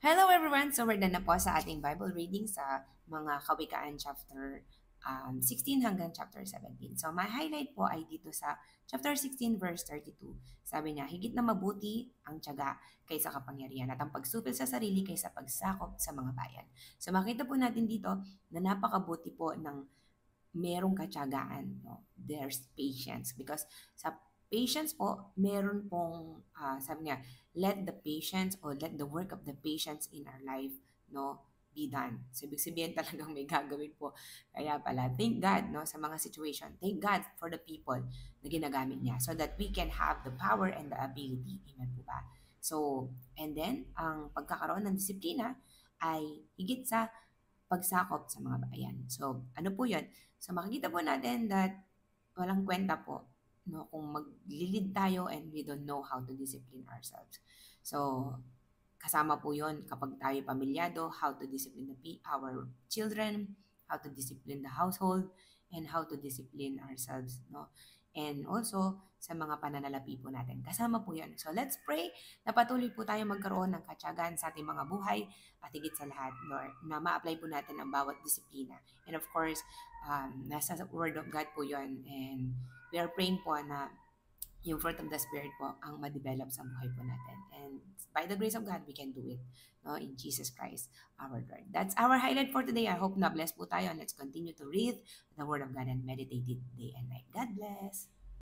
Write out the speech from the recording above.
Hello everyone! So we're done na po sa ating Bible reading sa mga Kawikaan chapter 16 hanggang chapter 17. So my highlight po ay dito sa chapter 16 verse 32. Sabi niya, higit na mabuti ang tiyaga kaysa kapangyarihan at ang pagsupil sa sarili kaysa pagsakop sa mga bayan. So makita po natin dito na napakabuti po ng merong katiyagaan, no? There's patience because sa patience po, meron pong, sabi niya, let the patience or let the work of the patience in our life, no, be done. So, ibig sabihin talagang may gagawin po. Kaya pala, thank God, no, sa mga situation. Thank God for the people na ginagamit niya so that we can have the power and the ability. Amen po ba? So, and then, ang pagkakaroon ng disiplina ay higit sa pagsakop sa mga bayan. So, ano po yun? So, makikita po natin that walang kwenta po, no, kung maglilid tayo and we don't know how to discipline ourselves. So, kasama po yon kapag tayo pamilyado, how to discipline our children, how to discipline the household, and how to discipline ourselves, no? And also, sa mga pananalapi po natin. Kasama po yon. So, let's pray na patuloy po tayo magkaroon ng katyagan sa ating mga buhay at higit sa lahat, Lord, na ma-apply po natin ang bawat disiplina. And of course, nasa Word of God po yon. And we are praying po na yung fruit of the Spirit po ang ma-develop sa buhay po natin. And by the grace of God, we can do it, no? In Jesus Christ, our Lord. That's our highlight for today. I hope na bless po tayo and let's continue to read the Word of God and meditate it day and night. God bless!